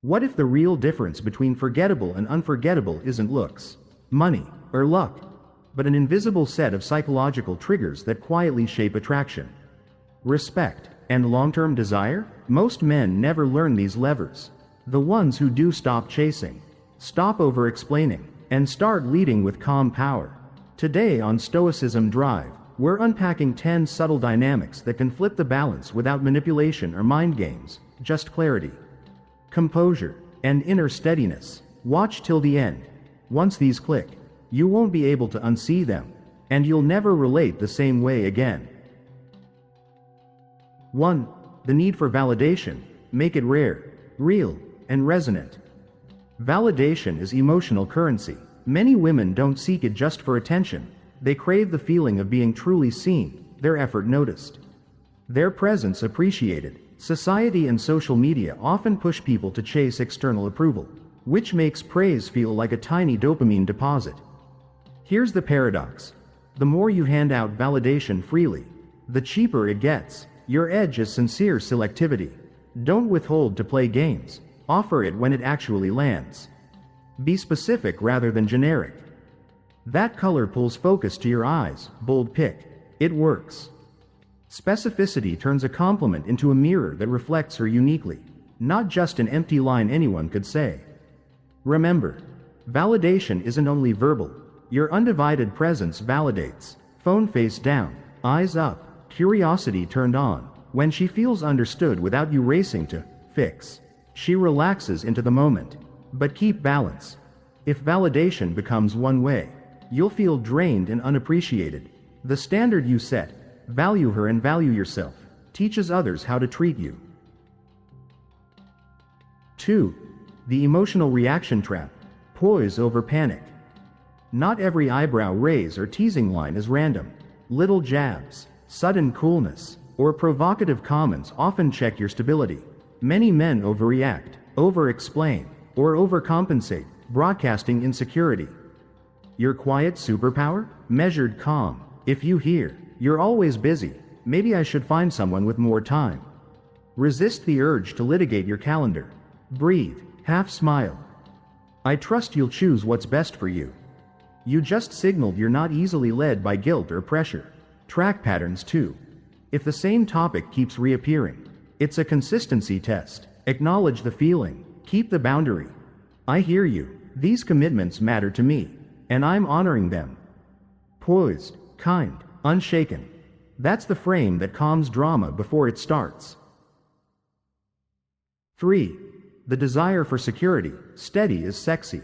What if the real difference between forgettable and unforgettable isn't looks, money, or luck, but an invisible set of psychological triggers that quietly shape attraction, respect, and long-term desire? Most men never learn these levers. The ones who do stop chasing, stop over-explaining, and start leading with calm power. Today on Stoicism Drive, we're unpacking 10 subtle dynamics that can flip the balance without manipulation or mind games, just clarity, composure, and inner steadiness. Watch till the end. Once these click, you won't be able to unsee them, and you'll never relate the same way again. 1. The need for validation. Make it rare, real, and resonant. Validation is emotional currency. Many women don't seek it just for attention. They crave the feeling of being truly seen, their effort noticed, their presence appreciated. Society and social media often push people to chase external approval, which makes praise feel like a tiny dopamine deposit. Here's the paradox. The more you hand out validation freely, the cheaper it gets. Your edge is sincere selectivity. Don't withhold to play games. Offer it when it actually lands. Be specific rather than generic. That color pulls focus to your eyes. Bold pick. It works. Specificity turns a compliment into a mirror that reflects her uniquely, not just an empty line anyone could say. Remember, validation isn't only verbal. Your undivided presence validates. Phone face down, eyes up, curiosity turned on. When she feels understood without you racing to fix, she relaxes into the moment. But keep balance. If validation becomes one way, you'll feel drained and unappreciated. The standard you set, value her and value yourself, teaches others how to treat you. 2. The emotional reaction trap. Poise over panic. Not every eyebrow raise or teasing line is random. Little jabs, sudden coolness, or provocative comments often check your stability. Many men overreact, over-explain, or overcompensate, broadcasting insecurity. Your quiet superpower? Measured calm. If you hear, "You're always busy, maybe I should find someone with more time," resist the urge to litigate your calendar. Breathe, half smile. I trust you'll choose what's best for you. You just signaled you're not easily led by guilt or pressure. Track patterns too. If the same topic keeps reappearing, it's a consistency test. Acknowledge the feeling. Keep the boundary. I hear you. These commitments matter to me, and I'm honoring them. Poised, kind, unshaken. That's the frame that calms drama before it starts. 3. The desire for security. Steady is sexy.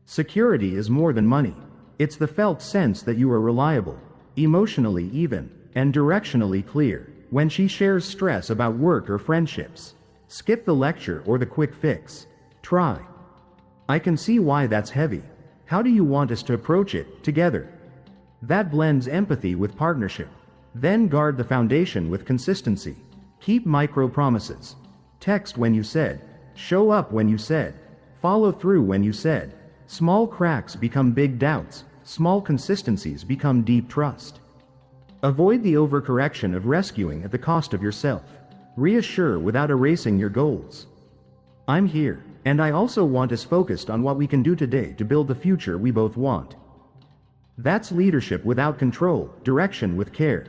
Security is more than money. It's the felt sense that you are reliable, emotionally even, and directionally clear. When she shares stress about work or friendships, skip the lecture or the quick fix. Try. I can see why that's heavy. How do you want us to approach it together? That blends empathy with partnership. Then guard the foundation with consistency. Keep micro promises. Text when you said. Show up when you said. Follow through when you said. Small cracks become big doubts. Small consistencies become deep trust. Avoid the overcorrection of rescuing at the cost of yourself. Reassure without erasing your goals. I'm here, and I also want us focused on what we can do today to build the future we both want. That's leadership without control, direction with care.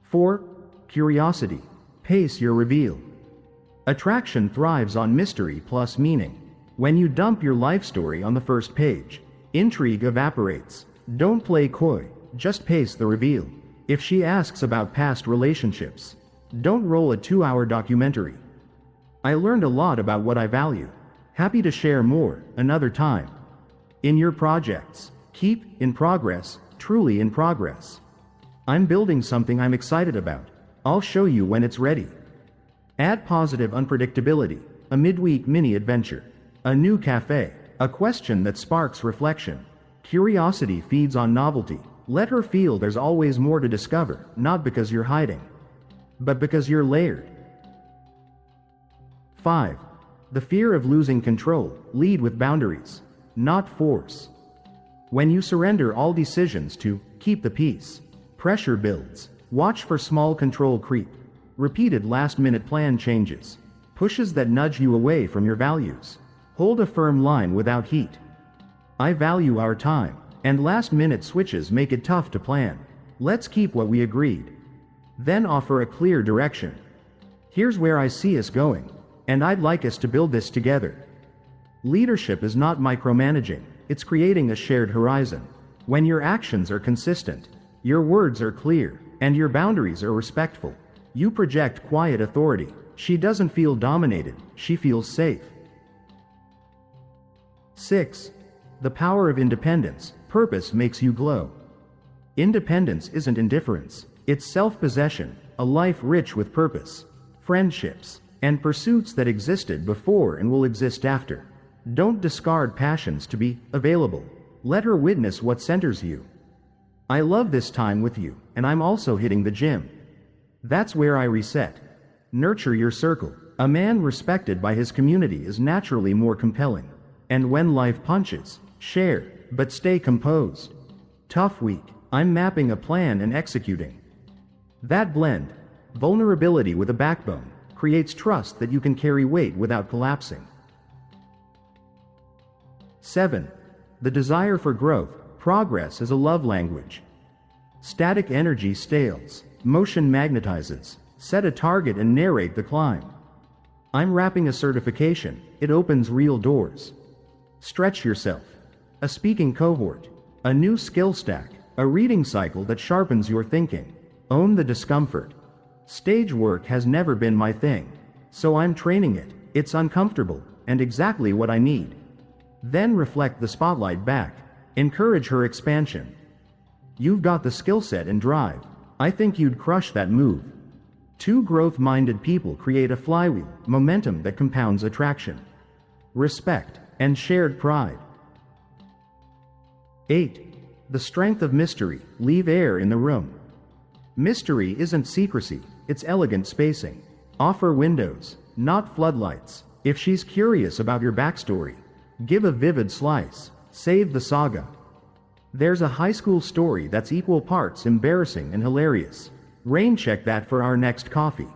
4. Curiosity. Pace your reveal. Attraction thrives on mystery plus meaning. When you dump your life story on the first page, intrigue evaporates. Don't play coy, just pace the reveal. If she asks about past relationships, don't roll a 2-hour documentary. I learned a lot about what I value. Happy to share more another time. In your projects, keep in progress, truly in progress. I'm building something I'm excited about. I'll show you when it's ready. Add positive unpredictability, a midweek mini adventure, a new cafe, a question that sparks reflection. Curiosity feeds on novelty. Let her feel there's always more to discover, not because you're hiding, but because you're layered. 5. The fear of losing control. Lead with boundaries, not force. When you surrender all decisions to keep the peace, pressure builds. Watch for small control creep. Repeated last-minute plan changes. Pushes that nudge you away from your values. Hold a firm line without heat. I value our time, and last-minute switches make it tough to plan. Let's keep what we agreed. Then offer a clear direction. Here's where I see us going, and I'd like us to build this together. Leadership is not micromanaging, it's creating a shared horizon. When your actions are consistent, your words are clear, and your boundaries are respectful, you project quiet authority. She doesn't feel dominated, she feels safe. 6. The power of independence. Purpose makes you glow. Independence isn't indifference, it's self-possession, a life rich with purpose, friendships, and pursuits that existed before and will exist after. Don't discard passions to be available. Let her witness what centers you. I love this time with you, and I'm also hitting the gym. That's where I reset. Nurture your circle. A man respected by his community is naturally more compelling. And when life punches, share, but stay composed. Tough week. I'm mapping a plan and executing. That blend, vulnerability with a backbone, creates trust that you can carry weight without collapsing. 7. The desire for growth. Progress is a love language. Static energy stales, motion magnetizes. Set a target and narrate the climb. I'm wrapping a certification, it opens real doors. Stretch yourself. A speaking cohort, a new skill stack, a reading cycle that sharpens your thinking. Own the discomfort. Stage work has never been my thing, so I'm training it. It's uncomfortable, and exactly what I need. Then reflect the spotlight back. Encourage her expansion. You've got the skill set and drive. I think you'd crush that move. Two growth-minded people create a flywheel, momentum that compounds attraction, respect, and shared pride. 8. The strength of mystery. Leave air in the room. Mystery isn't secrecy, it's elegant spacing. Offer windows, not floodlights. If she's curious about your backstory, give a vivid slice. Save the saga. There's a high school story that's equal parts embarrassing and hilarious. Rain check that for our next coffee.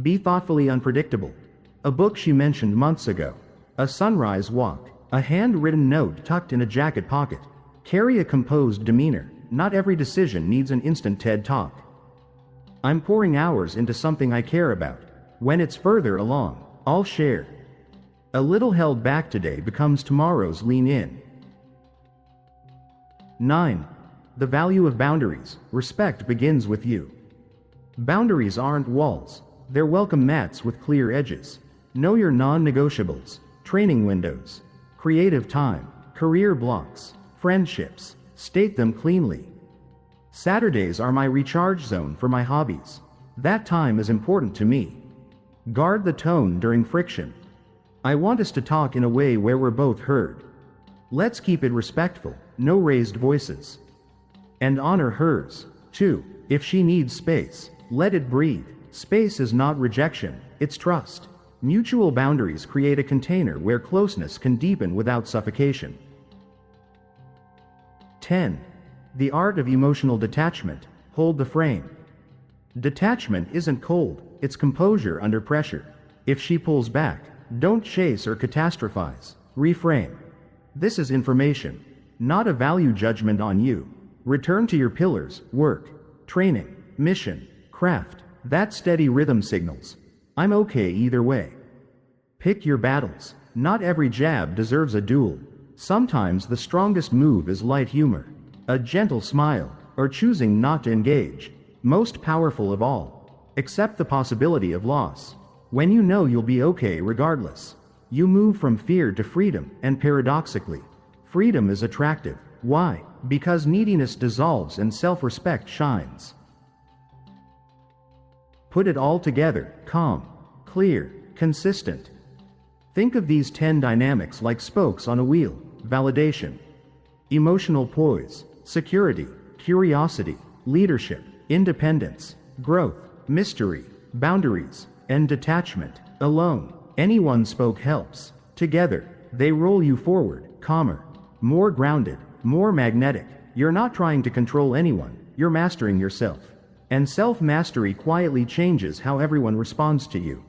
Be thoughtfully unpredictable. A book she mentioned months ago. A sunrise walk. A handwritten note tucked in a jacket pocket. Carry a composed demeanor. Not every decision needs an instant TED Talk. I'm pouring hours into something I care about. When it's further along, I'll share. A little held back today becomes tomorrow's lean in. 9. The value of boundaries. Respect begins with you. Boundaries aren't walls, they're welcome mats with clear edges. Know your non-negotiables, training windows, creative time, career blocks, friendships. State them cleanly. Saturdays are my recharge zone for my hobbies. That time is important to me. Guard the tone during friction. I want us to talk in a way where we're both heard. Let's keep it respectful, no raised voices. And honor hers, too. If she needs space, let it breathe. Space is not rejection, it's trust. Mutual boundaries create a container where closeness can deepen without suffocation. 10. The art of emotional detachment. Hold the frame. Detachment isn't cold, it's composure under pressure. If she pulls back, don't chase or catastrophize. Reframe. This is information, not a value judgment on you. Return to your pillars: work, training, mission, craft. That steady rhythm signals, I'm okay either way. Pick your battles. Not every jab deserves a duel. Sometimes the strongest move is light humor, a gentle smile, or choosing not to engage. Most powerful of all, accept the possibility of loss. When you know you'll be okay regardless, you move from fear to freedom, and paradoxically, freedom is attractive. Why? Because neediness dissolves and self-respect shines. Put it all together: calm, clear, consistent. Think of these 10 dynamics like spokes on a wheel: validation, emotional poise, security, curiosity, leadership, independence, growth, mystery, boundaries, and detachment. Alone, any one spoke helps. Together, they roll you forward, calmer, more grounded, more magnetic. You're not trying to control anyone, you're mastering yourself. And self-mastery quietly changes how everyone responds to you.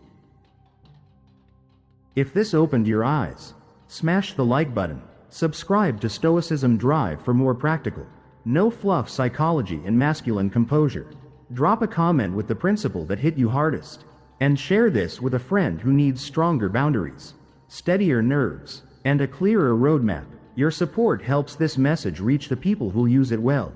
If this opened your eyes, smash the like button. Subscribe to Stoicism Drive for more practical, no fluff psychology and masculine composure. Drop a comment with the principle that hit you hardest. And share this with a friend who needs stronger boundaries, steadier nerves, and a clearer roadmap. Your support helps this message reach the people who'll use it well.